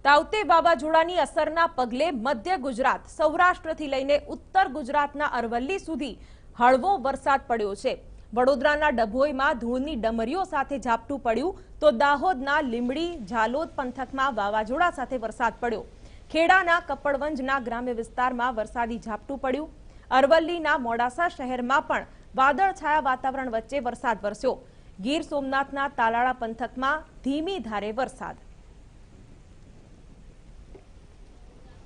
તાઉતે વાવાઝોડાની અસરના પગલે મધ્ય ગુજરાત, સૌરાષ્ટ્રથી લઈને ઉત્તર ગુજરાતના અરવલ્લી સુધી હળવો વરસાદ પડ્યો છે। વડોદરાના ડભોઈમાં ધૂળની ડમરીઓ સાથે ઝાપટું પડ્યું તો દાહોદના લીંબડી, ઝાલોદ પંથકમાં વાવાઝોડા સાથે વરસાદ પડ્યો। ખેડાના કપડવંજના ગ્રામ્ય વિસ્તારમાં વરસાદી ઝાપટું પડ્યું। અરવલ્લીના મોડાસા શહેરમાં પણ વાદળછાયા વાતાવરણ વચ્ચે વરસાદ વરસ્યો। ગીર સોમનાથના તાલાળા પંથકમાં ધીમી ધારે વરસાદ।